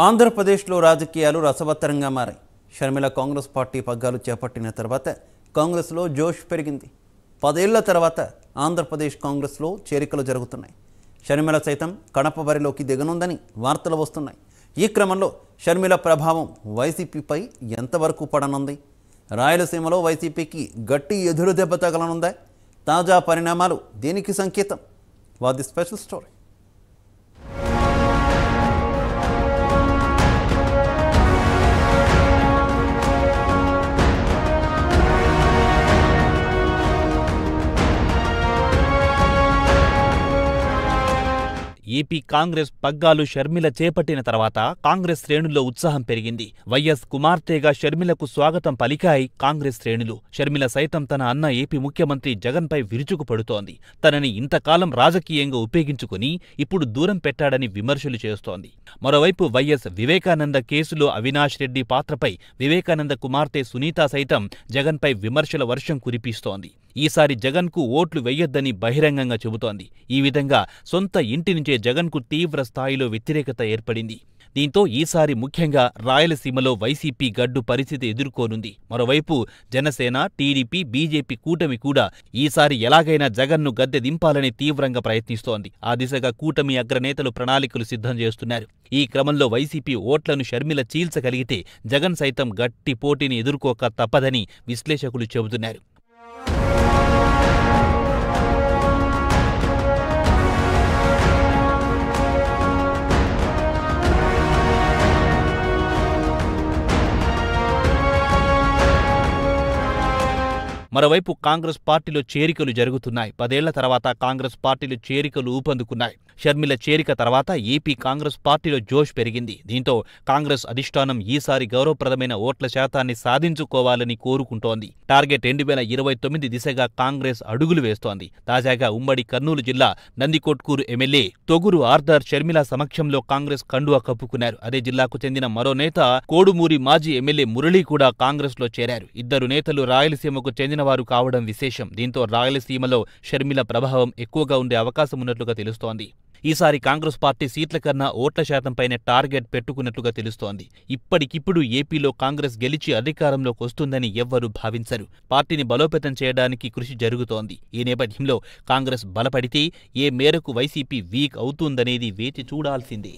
ఆంధ్రప్రదేశ్లో రాజకీయాలు రసవత్తరంగా మారాయి. షర్మిల కాంగ్రెస్ పార్టీ పగ్గాలు చేపట్టిన తర్వాత కాంగ్రెస్లో జోష్ పెరిగింది. 10 ఏళ్ల తర్వాత ఆంధ్రప్రదేశ్ కాంగ్రెస్లో చేరికలు జరుగుతున్నాయి. షర్మిల సైతం కడప బరిలోకి దిగనుందని వార్తలు వస్తున్నాయి. ఈ క్రమంలో షర్మిల ప్రభావం వైసీపీపై ఎంతవరకు పడనుంది? రాయలసీమలో వైసీపీకి గట్టి ఎదురు దెబ్బ తగలనుందా? తాజా పరిణామాలు దీనికి సంకేతం. What the special story. AP Congress పగ్గాలు షర్మిల చేపట్టిన తర్వాత కాంగ్రెస్ శ్రేణుల్లో ఉత్సాహం పెరిగింది. వైఎస్ కుమార్తెగా షర్మిలకు స్వాగతం పలికాయి కాంగ్రెస్ శ్రేణులు. షర్మిల సైతం తన అన్న ఏపీ ముఖ్యమంత్రి జగన్పై విరుచుకుపడుతోంది. తనని ఇంతకాలం రాజకీయంగా ఉపయోగించుకుని ఇప్పుడు దూరం పెట్టాడని విమర్శలు చేస్తోంది. మరోవైపు వైఎస్ వివేకానంద కేసులో అవినాష్ రెడ్డి పాత్రపై వివేకానంద కుమార్తె సునీత సైతం జగన్పై విమర్శల వర్షం కురిపిస్తోంది. ఈసారి జగన్కు ఓట్లు వెయ్యొద్దని బహిరంగంగా చెబుతోంది. ఈ విధంగా సొంత ఇంటి నుంచే జగన్కు తీవ్ర స్థాయిలో వ్యతిరేకత ఏర్పడింది. దీంతో ఈసారి ముఖ్యంగా రాయలసీమలో వైసీపీ గడ్డు పరిస్థితి ఎదుర్కోనుంది. మరోవైపు జనసేన, టీడీపీ, బీజేపీ కూటమి కూడా ఈసారి ఎలాగైనా జగన్ను గద్దె దింపాలని తీవ్రంగా ప్రయత్నిస్తోంది. ఆ దిశగా కూటమి అగ్రనేతలు ప్రణాళికలు సిద్ధం చేస్తున్నారు. ఈ క్రమంలో వైసీపీ ఓట్లను షర్మిల చీల్చగలిగితే జగన్ సైతం గట్టి పోటీని ఎదుర్కోక తప్పదని విశ్లేషకులు చెబుతున్నారు. మరోవైపు కాంగ్రెస్ పార్టీలో చేరికలు జరుగుతున్నాయి. 10 ఏళ్ల తర్వాత కాంగ్రెస్ పార్టీలో చేరికలు ఊపందుకున్నాయి. షర్మిల చేరిక తర్వాత ఏపీ కాంగ్రెస్ పార్టీలో జోష్ పెరిగింది. దీంతో కాంగ్రెస్ అధిష్టానం ఈసారి గౌరవప్రదమైన ఓట్ల శాతాన్ని సాధించుకోవాలని కోరుకుంటోంది. టార్గెట్ 2029 దిశగా కాంగ్రెస్ అడుగులు వేస్తోంది. తాజాగా ఉమ్మడి కర్నూలు జిల్లా నందికొట్కూరు ఎమ్మెల్యే తొగురు ఆర్థర్ షర్మిల సమక్షంలో కాంగ్రెస్ కండువా కప్పుకున్నారు. అదే జిల్లాకు చెందిన మరో నేత కోడుమూరి మాజీ ఎమ్మెల్యే మురళీ కూడా కాంగ్రెస్ లో చేరారు. ఇద్దరు నేతలు రాయలసీమకు చెందిన వారు కావడం విశేషం. దీంతో రాయలసీమలో షర్మిల ప్రభావం ఎక్కువగా ఉండే అవకాశం ఉన్నట్లుగా తెలుస్తోంది. ఈసారి కాంగ్రెస్ పార్టీ సీట్ల కన్నా ఓట్ల శాతంపైనే టార్గెట్ పెట్టుకున్నట్లుగా తెలుస్తోంది. ఇప్పటికిప్పుడు ఏపీలో కాంగ్రెస్ గెలిచి అధికారంలోకి వస్తుందని ఎవ్వరూ భావించరు. పార్టీని బలోపేతం చేయడానికి కృషి జరుగుతోంది. ఈ నేపథ్యంలో కాంగ్రెస్ బలపడితే ఏ మేరకు వైసీపీ వీక్ అవుతుందనేది వేచి చూడాల్సిందే.